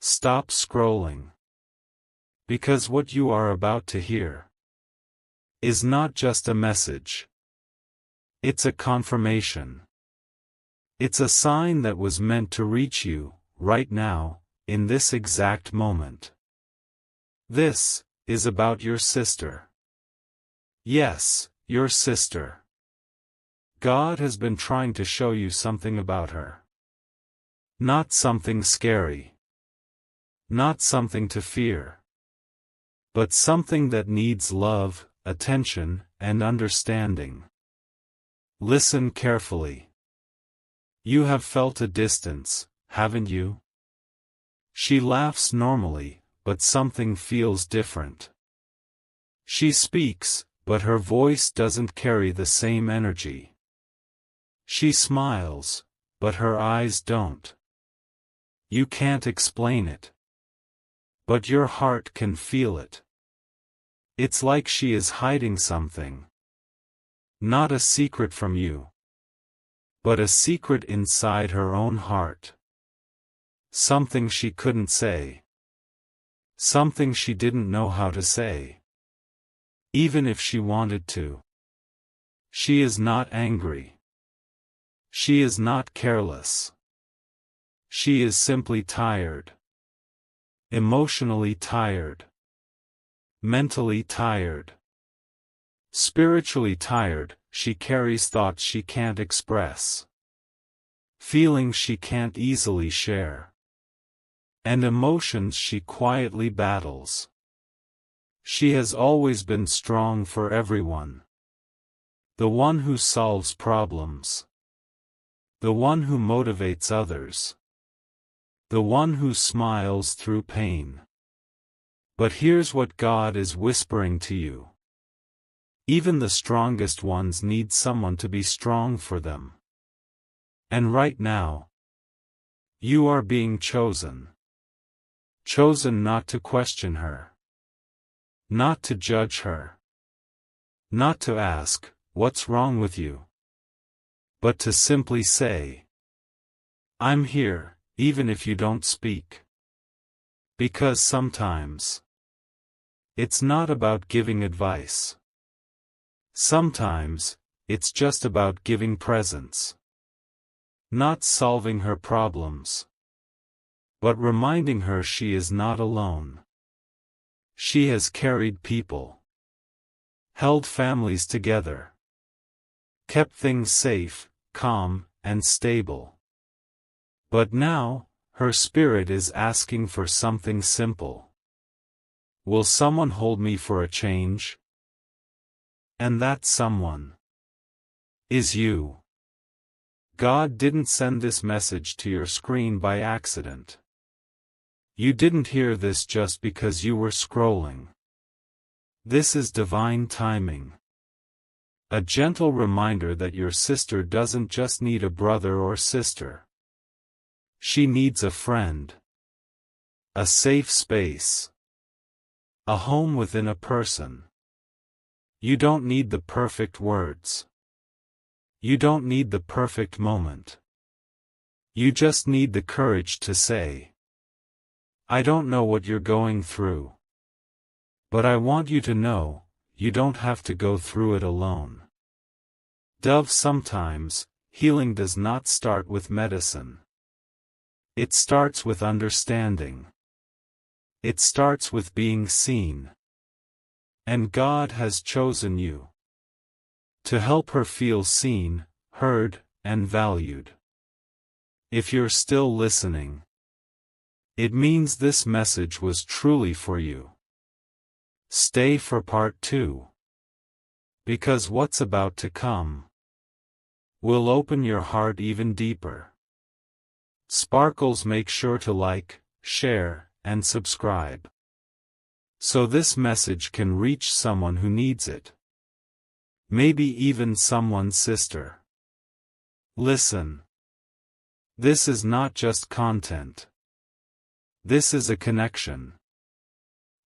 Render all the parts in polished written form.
Stop scrolling. Because what you are about to hear is not just a message. It's a confirmation. It's a sign that was meant to reach you, right now, in this exact moment. This is about your sister. Yes, your sister. God has been trying to show you something about her. Not something scary. Not something to fear. But something that needs love, attention, and understanding. Listen carefully. You have felt a distance, haven't you? She laughs normally, but something feels different. She speaks, but her voice doesn't carry the same energy. She smiles, but her eyes don't. You can't explain it. But your heart can feel it. It's like she is hiding something. Not a secret from you, but a secret inside her own heart. Something she couldn't say. Something she didn't know how to say. Even if she wanted to. She is not angry. She is not careless. She is simply tired. Emotionally tired. Mentally tired. Spiritually tired. She carries thoughts she can't express. Feelings she can't easily share. And emotions she quietly battles. She has always been strong for everyone. The one who solves problems. The one who motivates others. The one who smiles through pain. But here's what God is whispering to you. Even the strongest ones need someone to be strong for them. And right now, you are being chosen. Chosen not to question her. Not to judge her. Not to ask, what's wrong with you? But to simply say, I'm here, even if you don't speak. Because sometimes, it's not about giving advice. Sometimes, it's just about giving presence. Not solving her problems, but reminding her she is not alone. She has carried people. Held families together. Kept things safe, calm, and stable. But now, her spirit is asking for something simple. Will someone hold me for a change? And that someone is you. God didn't send this message to your screen by accident. You didn't hear this just because you were scrolling. This is divine timing. A gentle reminder that your sister doesn't just need a brother or sister. She needs a friend. A safe space. A home within a person. You don't need the perfect words. You don't need the perfect moment. You just need the courage to say, I don't know what you're going through. But I want you to know, you don't have to go through it alone. Dove, sometimes, healing does not start with medicine. It starts with understanding. It starts with being seen. And God has chosen you to help her feel seen, heard, and valued. If you're still listening, it means this message was truly for you. Stay for part 2. Because what's about to come will open your heart even deeper. Sparkles, make sure to like, share, and subscribe, so this message can reach someone who needs it. Maybe even someone's sister. Listen. This is not just content. This is a connection.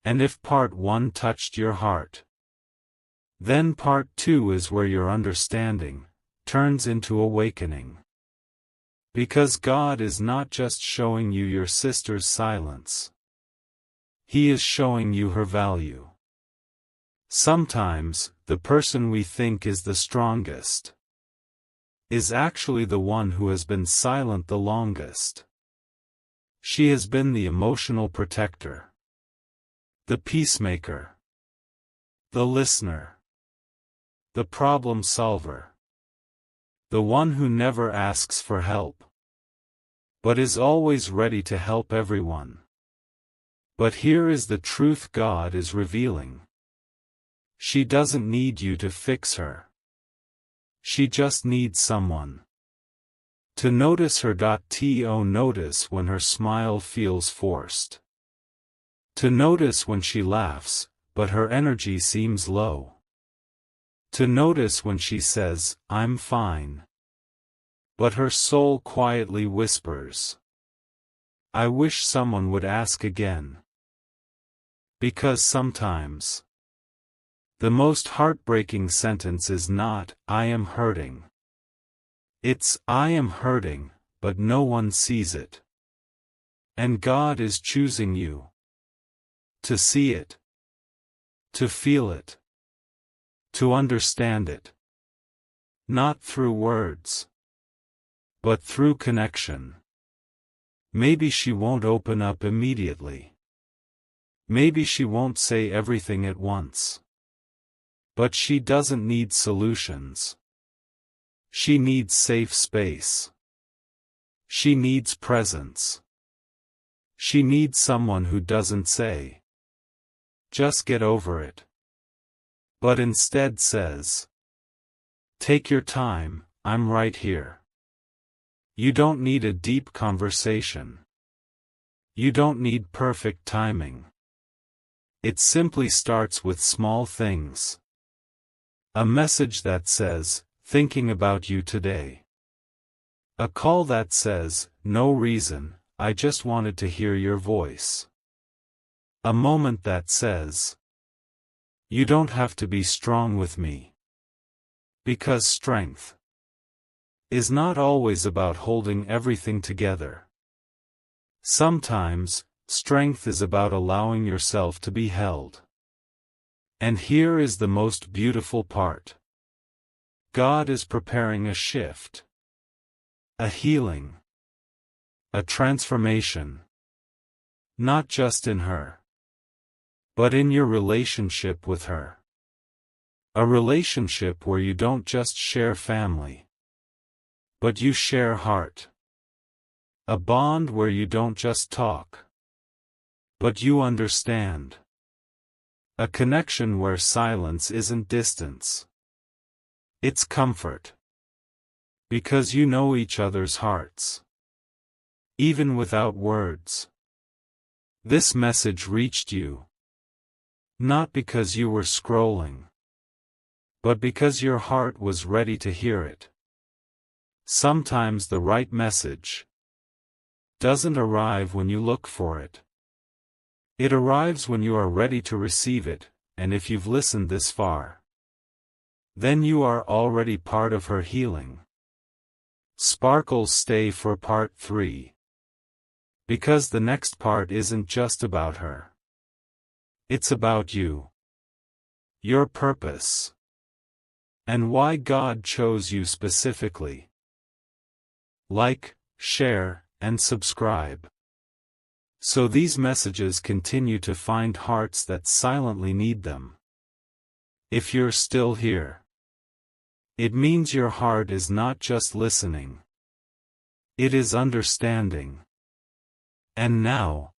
And if part 1 touched your heart, then part 2 is where your understanding turns into awakening. Because God is not just showing you your sister's silence. He is showing you her value. Sometimes, the person we think is the strongest is actually the one who has been silent the longest. She has been the emotional protector, the peacemaker, the listener, the problem solver, the one who never asks for help, but is always ready to help everyone. But here is the truth God is revealing. She doesn't need you to fix her. She just needs someone to notice her. To notice when her smile feels forced. To notice when she laughs, but her energy seems low. To notice when she says, "I'm fine," but her soul quietly whispers, "I wish someone would ask again." Because sometimes, the most heartbreaking sentence is not, "I am hurting." It's, "I am hurting, but no one sees it." And God is choosing you to see it, to feel it, to understand it. Not through words, but through connection. Maybe she won't open up immediately. Maybe she won't say everything at once. But she doesn't need solutions. She needs safe space. She needs presence. She needs someone who doesn't say, "Just get over it," but instead says, "Take your time, I'm right here." You don't need a deep conversation. You don't need perfect timing. It simply starts with small things. A message that says, "Thinking about you today." A call that says, "No reason, I just wanted to hear your voice." A moment that says, "You don't have to be strong with me." Because strength is not always about holding everything together. Sometimes, strength is about allowing yourself to be held. And here is the most beautiful part. God is preparing a shift, a healing, a transformation. Not just in her, but in your relationship with her. A relationship where you don't just share family, but you share heart. A bond where you don't just talk, but you understand. A connection where silence isn't distance. It's comfort. Because you know each other's hearts. Even without words. This message reached you. Not because you were scrolling, but because your heart was ready to hear it. Sometimes the right message doesn't arrive when you look for it. It arrives when you are ready to receive it, and if you've listened this far, then you are already part of her healing. Sparkles stay for part 3. Because the next part isn't just about her. It's about you. Your purpose. And why God chose you specifically. Like, share, and subscribe. So these messages continue to find hearts that silently need them. If you're still here, it means your heart is not just listening. It is understanding. And now,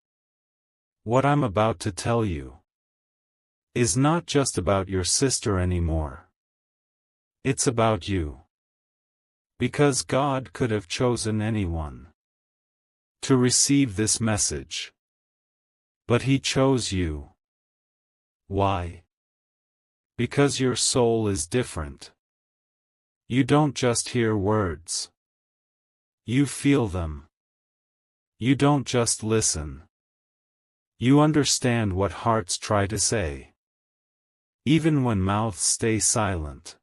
what I'm about to tell you is not just about your sister anymore. It's about you. Because God could have chosen anyone to receive this message. But He chose you. Why? Because your soul is different. You don't just hear words. You feel them. You don't just listen. You understand what hearts try to say. Even when mouths stay silent.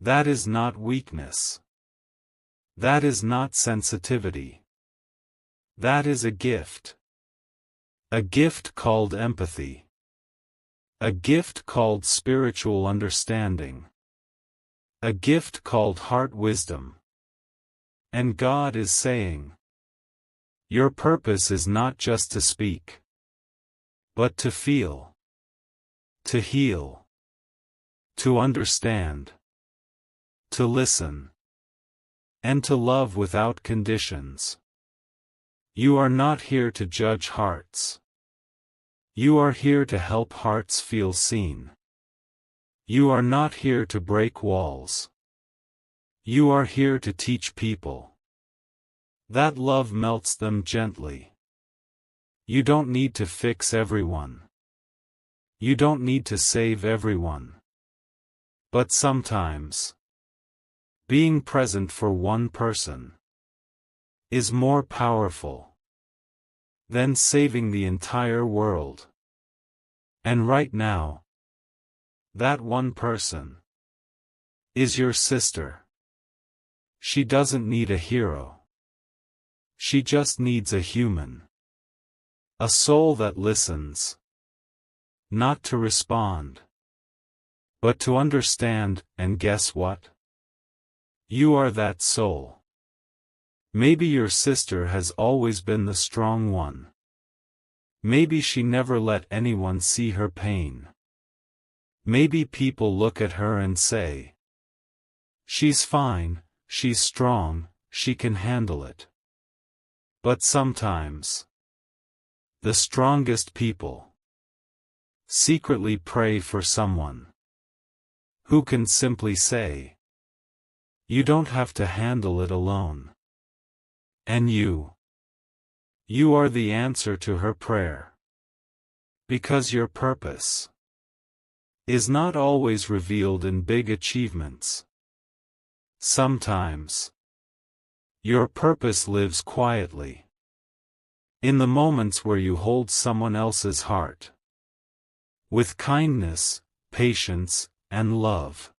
That is not weakness. That is not sensitivity. That is a gift. A gift called empathy. A gift called spiritual understanding. A gift called heart wisdom. And God is saying, your purpose is not just to speak, but to feel, to heal, to understand, to listen, and to love without conditions. You are not here to judge hearts. You are here to help hearts feel seen. You are not here to break walls. You are here to teach people. That love melts them gently. You don't need to fix everyone. You don't need to save everyone. But sometimes, being present for one person is more powerful than saving the entire world. And right now, that one person is your sister. She doesn't need a hero. She just needs a human. A soul that listens. Not to respond, but to understand, and guess what? You are that soul. Maybe your sister has always been the strong one. Maybe she never let anyone see her pain. Maybe people look at her and say, she's fine, she's strong, she can handle it. But sometimes, the strongest people secretly pray for someone who can simply say, you don't have to handle it alone. And you are the answer to her prayer. Because your purpose is not always revealed in big achievements. Sometimes, your purpose lives quietly in the moments where you hold someone else's heart with kindness, patience, and love.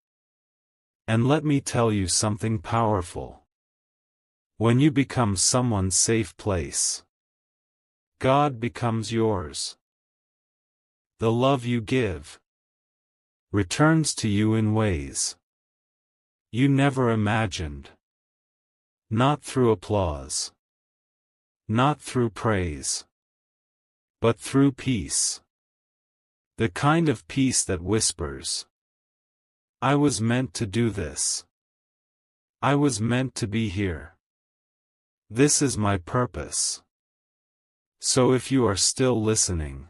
And let me tell you something powerful. When you become someone's safe place, God becomes yours. The love you give returns to you in ways you never imagined. Not through applause, not through praise, but through peace. The kind of peace that whispers, I was meant to do this. I was meant to be here. This is my purpose. So if you are still listening,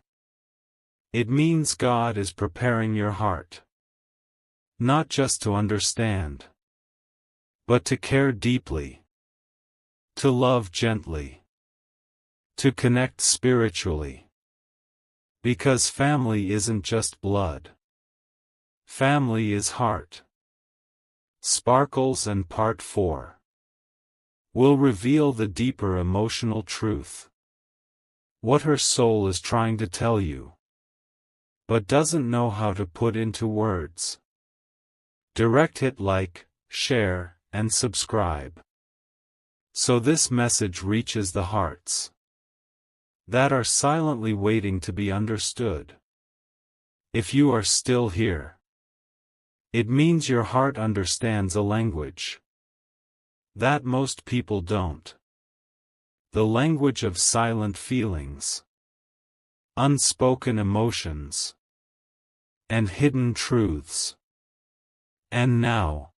it means God is preparing your heart. Not just to understand, but to care deeply. To love gently. To connect spiritually. Because family isn't just blood. Family is heart. Sparkles and Part 4 will reveal the deeper emotional truth. What her soul is trying to tell you, but doesn't know how to put into words. Direct hit like, share, and subscribe, so this message reaches the hearts that are silently waiting to be understood. If you are still here, it means your heart understands a language that most people don't. The language of silent feelings, unspoken emotions, and hidden truths. And now,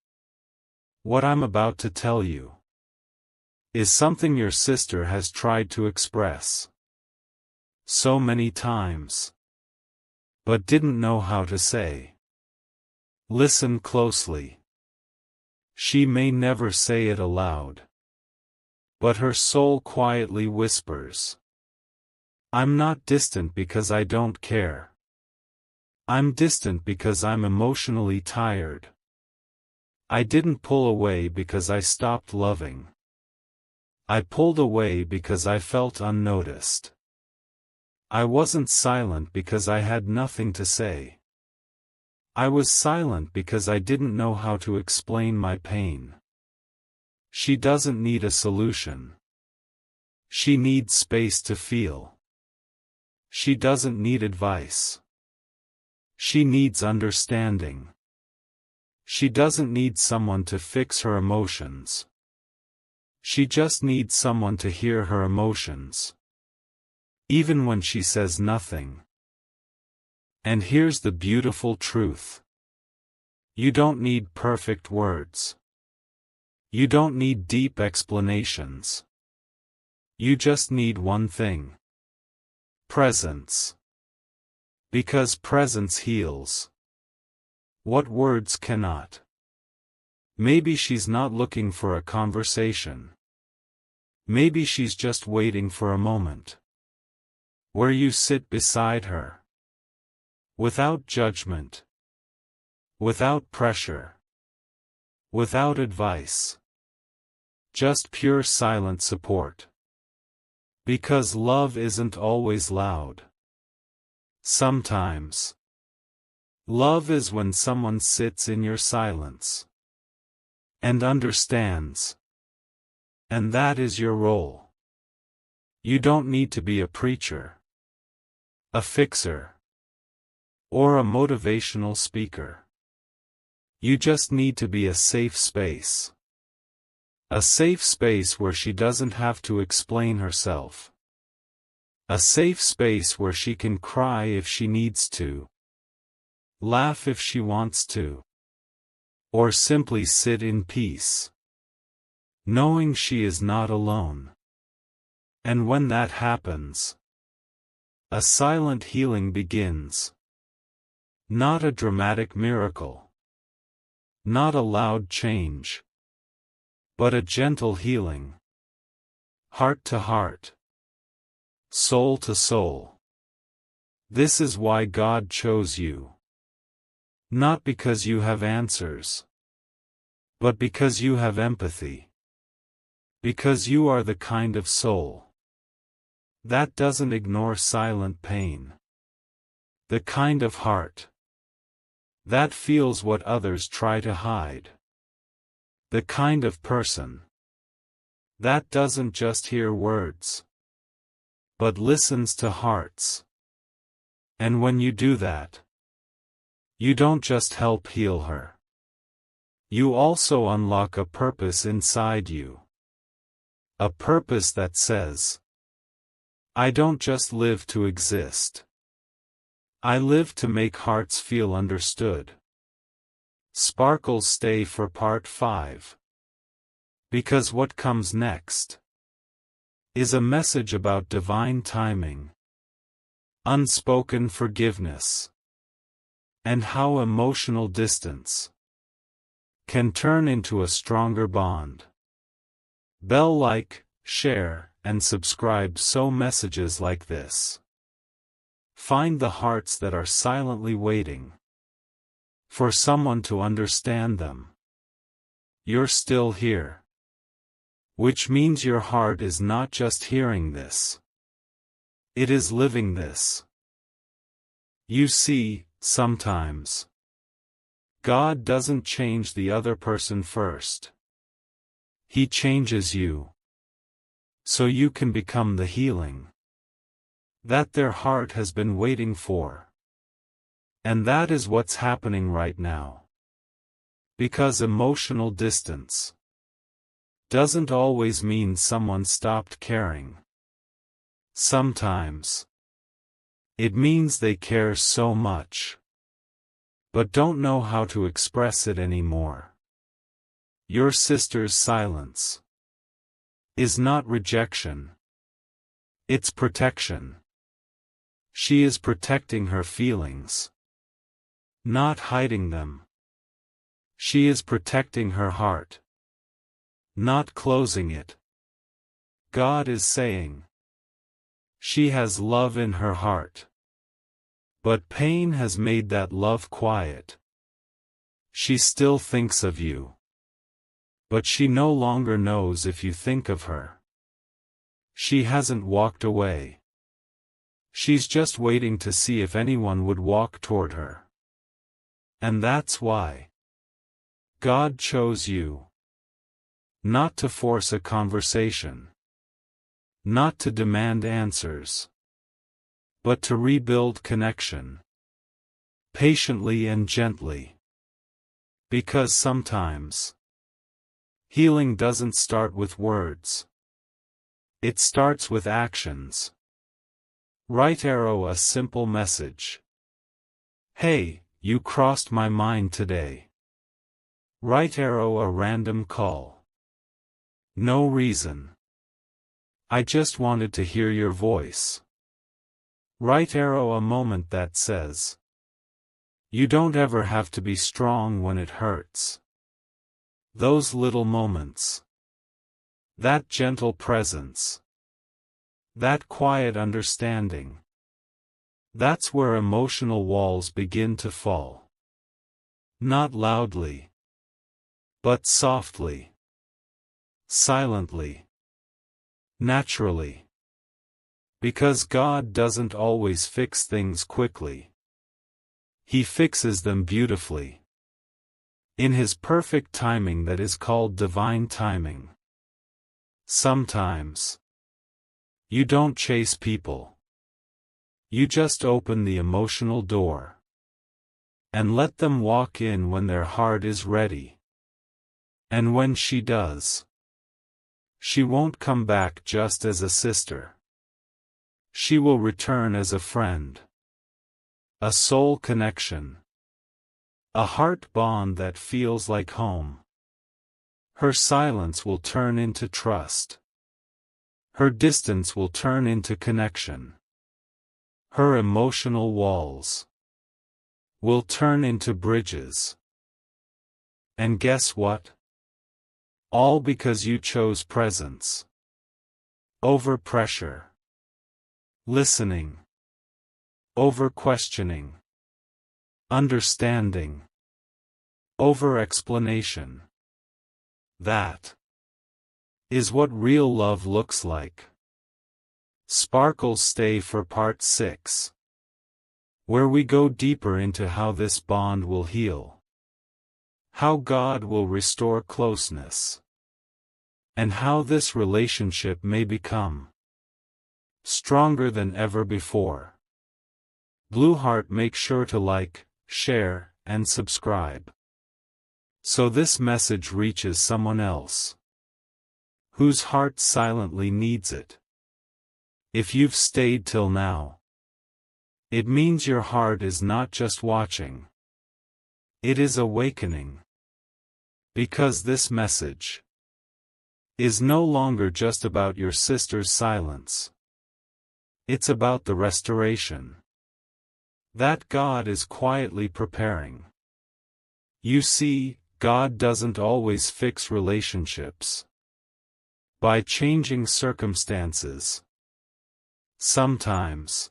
what I'm about to tell you is something your sister has tried to express so many times, but didn't know how to say. Listen closely. She may never say it aloud, but her soul quietly whispers, I'm not distant because I don't care. I'm distant because I'm emotionally tired. I didn't pull away because I stopped loving. I pulled away because I felt unnoticed. I wasn't silent because I had nothing to say. I was silent because I didn't know how to explain my pain. She doesn't need a solution. She needs space to feel. She doesn't need advice. She needs understanding. She doesn't need someone to fix her emotions. She just needs someone to hear her emotions, even when she says nothing. And here's the beautiful truth. You don't need perfect words. You don't need deep explanations. You just need one thing. Presence. Because presence heals what words cannot. Maybe she's not looking for a conversation. Maybe she's just waiting for a moment where you sit beside her, without judgment, without pressure, without advice, just pure silent support. Because love isn't always loud. Sometimes love is when someone sits in your silence and understands. And that is your role. You don't need to be a preacher, a fixer, or a motivational speaker. You just need to be a safe space. A safe space where she doesn't have to explain herself. A safe space where she can cry if she needs to, laugh if she wants to, or simply sit in peace, knowing she is not alone. And when that happens, a silent healing begins. Not a dramatic miracle. Not a loud change. But a gentle healing. Heart to heart. Soul to soul. This is why God chose you. Not because you have answers, but because you have empathy. Because you are the kind of soul that doesn't ignore silent pain. The kind of heart that feels what others try to hide. The kind of person that doesn't just hear words, but listens to hearts. And when you do that, you don't just help heal her. You also unlock a purpose inside you. A purpose that says, I don't just live to exist. I live to make hearts feel understood. Sparkles stay for part 5. Because what comes next is a message about divine timing, unspoken forgiveness, and how emotional distance can turn into a stronger bond. Bell-like, share, and subscribe so messages like this find the hearts that are silently waiting for someone to understand them. You're still here. Which means your heart is not just hearing this. It is living this. You see, sometimes God doesn't change the other person first. He changes you, so you can become the healing that their heart has been waiting for. And that is what's happening right now. Because emotional distance doesn't always mean someone stopped caring. Sometimes it means they care so much, but don't know how to express it anymore. Your sister's silence is not rejection. It's protection. She is protecting her feelings, not hiding them. She is protecting her heart, not closing it. God is saying, she has love in her heart, but pain has made that love quiet. She still thinks of you, but she no longer knows if you think of her. She hasn't walked away. She's just waiting to see if anyone would walk toward her. And that's why God chose you. Not to force a conversation. Not to demand answers. But to rebuild connection. Patiently and gently. Because sometimes healing doesn't start with words. It starts with actions. Right arrow a simple message. Hey, you crossed my mind today. Right arrow a random call. No reason. I just wanted to hear your voice. Right arrow a moment that says, you don't ever have to be strong when it hurts. Those little moments. That gentle presence. That quiet understanding. That's where emotional walls begin to fall. Not loudly. But softly. Silently. Naturally. Because God doesn't always fix things quickly. He fixes them beautifully. In His perfect timing that is called divine timing. Sometimes you don't chase people. You just open the emotional door. And let them walk in when their heart is ready. And when she does, she won't come back just as a sister. She will return as a friend. A soul connection. A heart bond that feels like home. Her silence will turn into trust. Her distance will turn into connection. Her emotional walls will turn into bridges. And guess what? All because you chose presence over pressure. Listening over questioning. Understanding over explanation. That is what real love looks like. Sparkles stay for part 6, where we go deeper into how this bond will heal. How God will restore closeness. And how this relationship may become stronger than ever before. Blue Heart, make sure to like, share, and subscribe. So this message reaches someone else whose heart silently needs it. If you've stayed till now, it means your heart is not just watching. It is awakening. Because this message is no longer just about your sister's silence. It's about the restoration that God is quietly preparing. You see, God doesn't always fix relationships by changing circumstances. Sometimes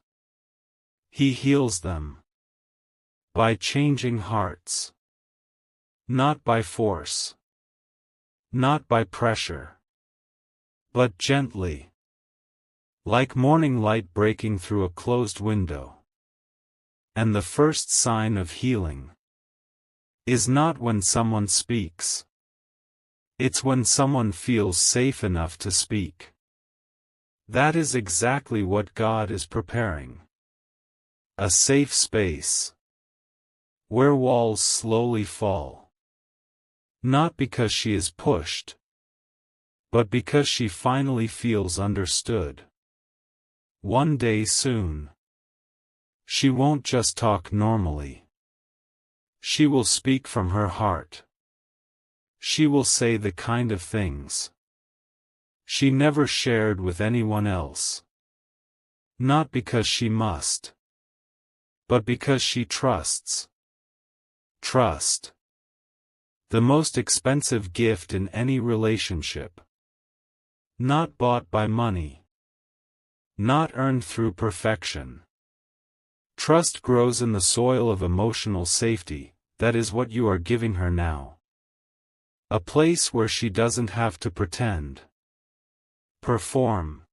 He heals them by changing hearts. Not by force. Not by pressure. But gently. Like morning light breaking through a closed window. And the first sign of healing is not when someone speaks. It's when someone feels safe enough to speak. That is exactly what God is preparing. A safe space where walls slowly fall. Not because she is pushed, but because she finally feels understood. One day soon, she won't just talk normally. She will speak from her heart. She will say the kind of things she never shared with anyone else. Not because she must, but because she trusts. Trust. The most expensive gift in any relationship. Not bought by money. Not earned through perfection. Trust grows in the soil of emotional safety. That is what you are giving her now. A place where she doesn't have to pretend, perform,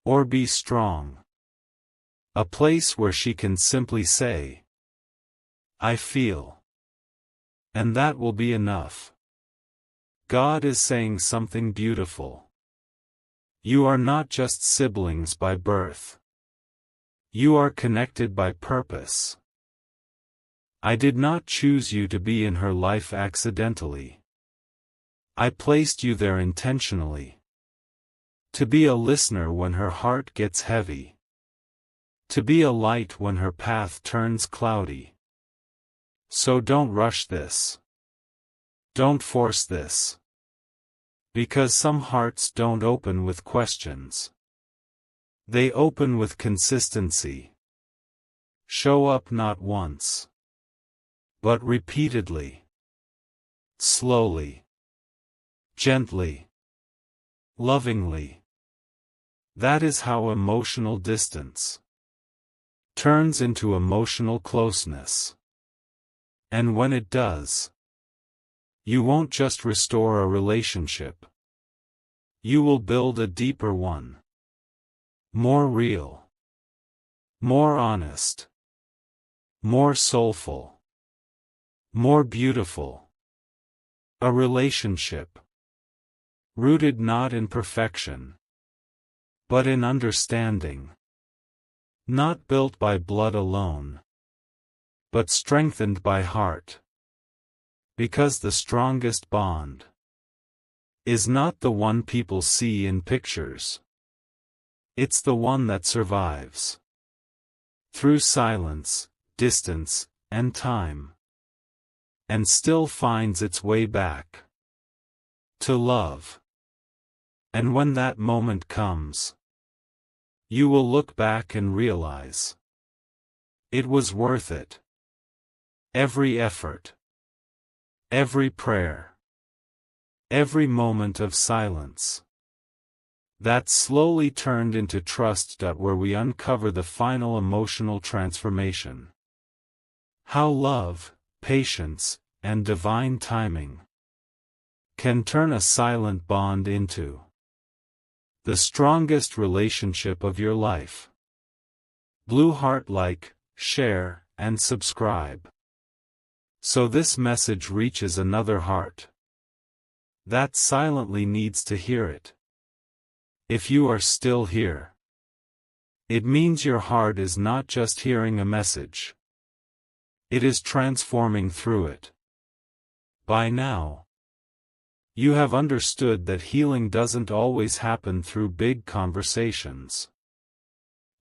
or be strong. A place where she can simply say, I feel. And that will be enough. God is saying something beautiful. You are not just siblings by birth. You are connected by purpose. I did not choose you to be in her life accidentally. I placed you there intentionally. To be a listener when her heart gets heavy. To be a light when her path turns cloudy. So don't rush this. Don't force this. Because some hearts don't open with questions. They open with consistency. Show up not once, but repeatedly. Slowly. Gently. Lovingly. That is how emotional distance turns into emotional closeness. And when it does, you won't just restore a relationship. You will build a deeper one. More real. More honest. More soulful. More beautiful. A relationship rooted not in perfection, but in understanding. Not built by blood alone, but strengthened by heart. Because the strongest bond is not the one people see in pictures. It's the one that survives through silence, distance, and time, and still finds its way back to love. And when that moment comes, you will look back and realize it was worth it. Every effort. Every prayer. Every moment of silence. That slowly turned into trust. Where we uncover the final emotional transformation. How love, patience, and divine timing can turn a silent bond into the strongest relationship of your life. Blue Heart, like, share, and subscribe, so this message reaches another heart that silently needs to hear it. If you are still here, it means your heart is not just hearing a message. It is transforming through it. By now, you have understood that healing doesn't always happen through big conversations,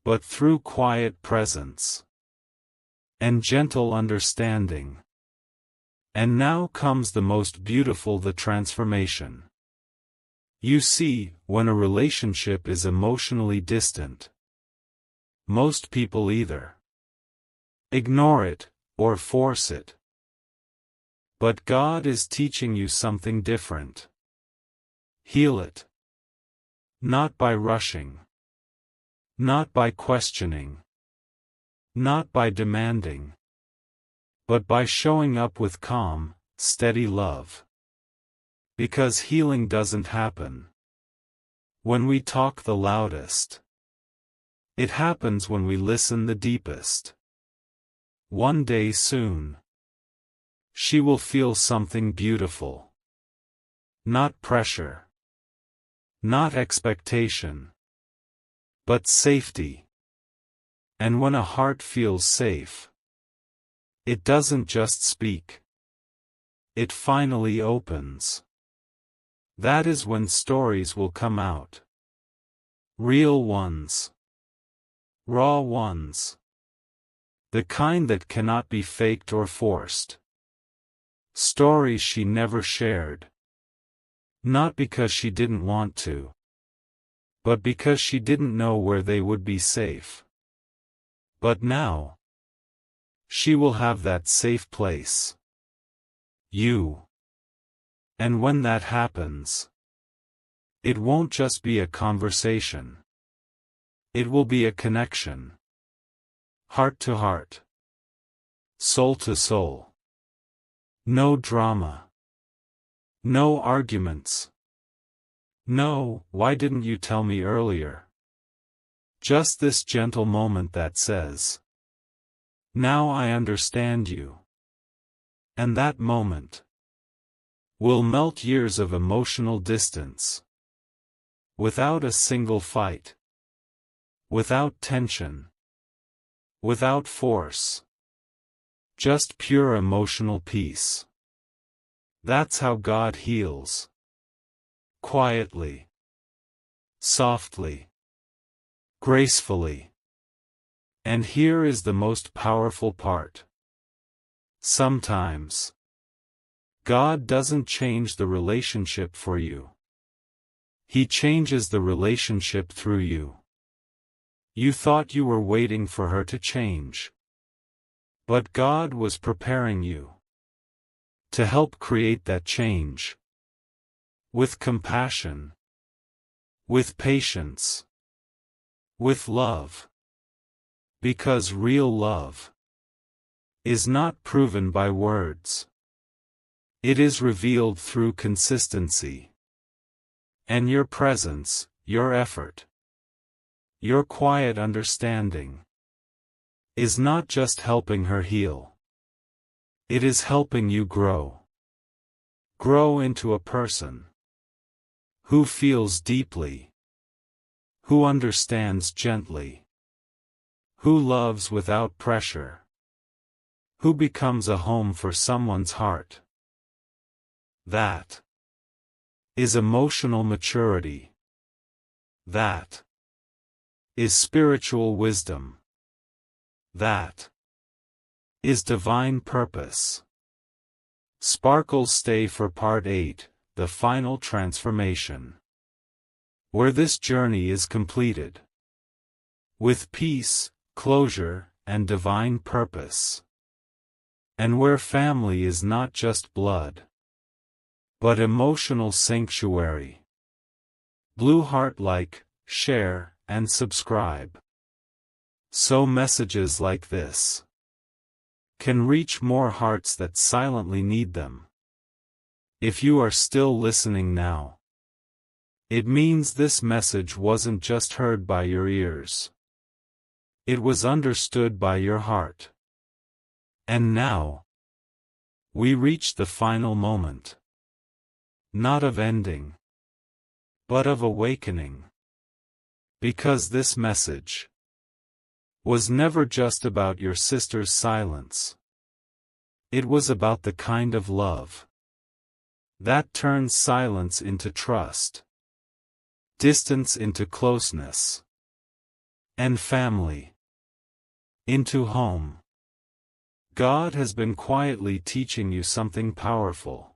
but through quiet presence and gentle understanding. And now comes the most beautiful, the transformation. You see, when a relationship is emotionally distant, most people either ignore it or force it. But God is teaching you something different. Heal it. Not by rushing. Not by questioning. Not by demanding. But by showing up with calm, steady love. Because healing doesn't happen when we talk the loudest. It happens when we listen the deepest. One day soon, she will feel something beautiful. Not pressure. Not expectation. But safety. And when a heart feels safe, it doesn't just speak. It finally opens. That is when stories will come out. Real ones. Raw ones. The kind that cannot be faked or forced. Stories she never shared. Not because she didn't want to, but because she didn't know where they would be safe. But now, she will have that safe place. You. And when that happens, it won't just be a conversation. It will be a connection. Heart to heart. Soul to soul. No drama. No arguments. No, why didn't you tell me earlier? Just this gentle moment that says, now I understand you. And that moment will melt years of emotional distance. Without a single fight. Without tension. Without force. Just pure emotional peace. That's how God heals. Quietly. Softly. Gracefully. And here is the most powerful part. Sometimes, God doesn't change the relationship for you. He changes the relationship through you. You thought you were waiting for her to change. But God was preparing you to help create that change. With compassion. With patience. With love. Because real love is not proven by words. It is revealed through consistency. And your presence, your effort, your quiet understanding is not just helping her heal. It is helping you grow. Grow into a person who feels deeply, who understands gently, who loves without pressure, who becomes a home for someone's heart. That is emotional maturity. That is spiritual wisdom. That is divine purpose. Sparkles stay for Part 8, the final transformation, where this journey is completed with peace, closure, and divine purpose. And where family is not just blood, but emotional sanctuary. Blue Heart, like, share, and subscribe, so messages like this can reach more hearts that silently need them. If you are still listening now, it means this message wasn't just heard by your ears. It was understood by your heart. And now, we reach the final moment. Not of ending, but of awakening. Because this message was never just about your sister's silence. It was about the kind of love that turns silence into trust, distance into closeness, and family into home. God has been quietly teaching you something powerful.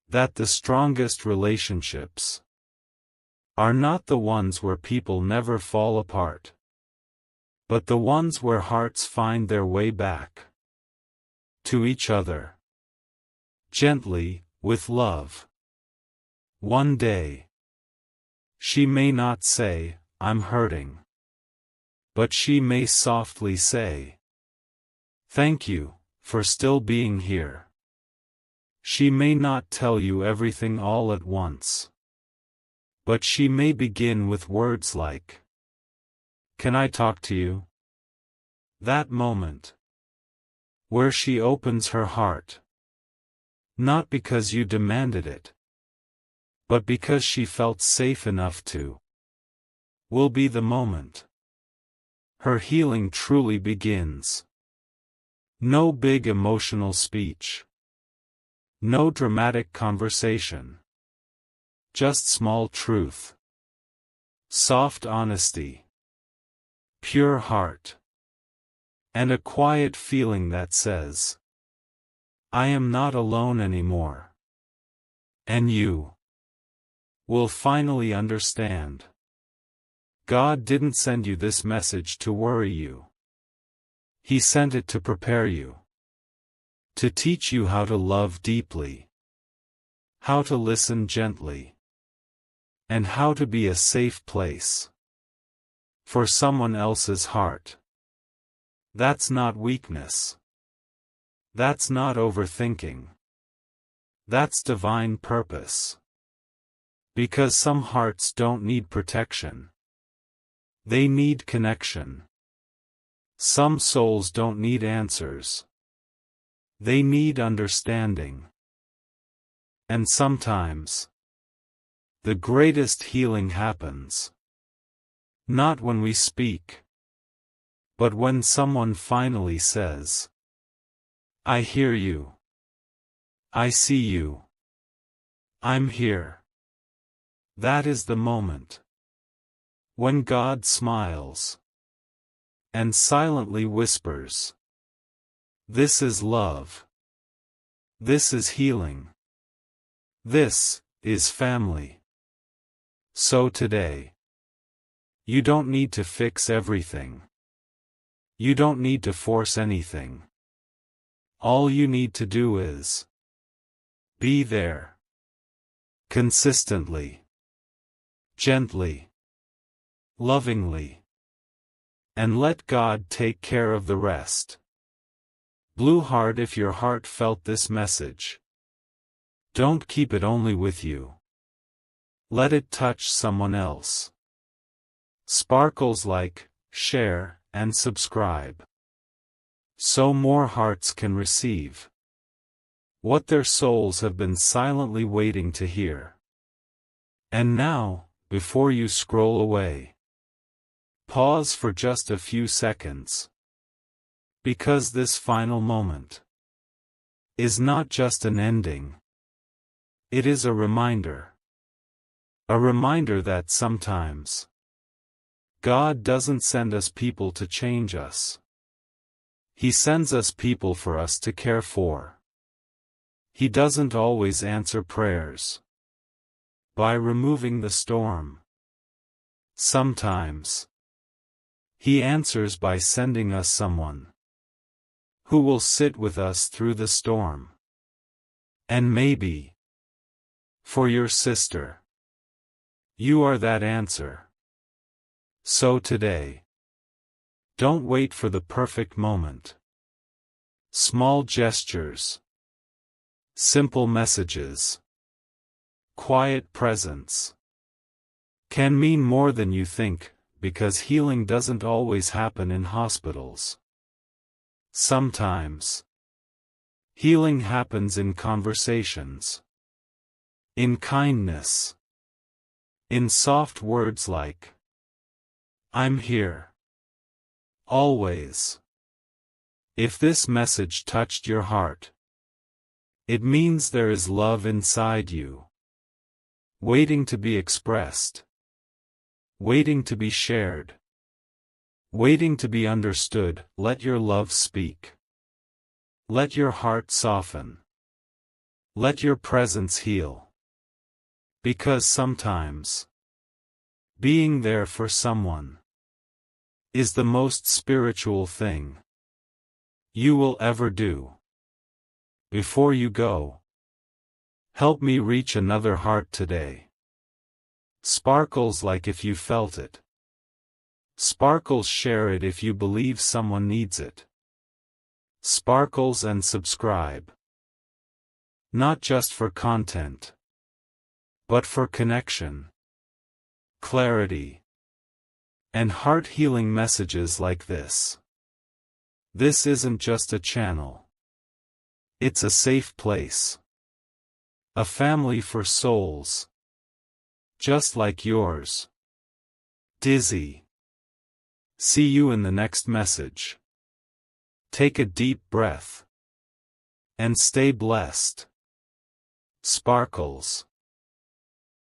That the strongest relationships are not the ones where people never fall apart, but the ones where hearts find their way back to each other. Gently, with love. One day, she may not say, "I'm hurting." But she may softly say, "Thank you, for still being here." She may not tell you everything all at once. But she may begin with words like, "Can I talk to you?" That moment, where she opens her heart, not because you demanded it, but because she felt safe enough to, will be the moment her healing truly begins. No big emotional speech. No dramatic conversation. Just small truth. Soft honesty. Pure heart. And a quiet feeling that says, "I am not alone anymore." And you will finally understand. God didn't send you this message to worry you. He sent it to prepare you. To teach you how to love deeply. How to listen gently. And how to be a safe place for someone else's heart. That's not weakness. That's not overthinking. That's divine purpose. Because some hearts don't need protection. They need connection. Some souls don't need answers. They need understanding. And sometimes, the greatest healing happens not when we speak, but when someone finally says, "I hear you. I see you. I'm here." That is the moment when God smiles and silently whispers, "This is love. This is healing. This is family." So today, you don't need to fix everything. You don't need to force anything. All you need to do is be there. Consistently. Gently. Lovingly. And let God take care of the rest. Blue Heart, if your heart felt this message, don't keep it only with you. Let it touch someone else. Sparkles, like, share, and subscribe, so more hearts can receive what their souls have been silently waiting to hear. And now, before you scroll away, pause for just a few seconds. Because this final moment is not just an ending. It is a reminder. A reminder that sometimes God doesn't send us people to change us. He sends us people for us to care for. He doesn't always answer prayers by removing the storm. Sometimes He answers by sending us someone who will sit with us through the storm. And maybe, for your sister, you are that answer. So today, don't wait for the perfect moment. Small gestures, simple messages, quiet presence can mean more than you think, because healing doesn't always happen in hospitals. Sometimes, healing happens in conversations, in kindness, in soft words like, "I'm here. Always." If this message touched your heart, it means there is love inside you, waiting to be expressed, waiting to be shared, waiting to be understood. Let your love speak. Let your heart soften. Let your presence heal. Because sometimes, being there for someone is the most spiritual thing you will ever do. Before you go, help me reach another heart today. Sparkles, like if you felt it. Sparkles, share it if you believe someone needs it. Sparkles, and subscribe. Not just for content, but for connection, clarity, and heart-healing messages like this. This isn't just a channel. It's a safe place. A family for souls just like yours. Dizzy. See you in the next message. Take a deep breath and stay blessed. Sparkles.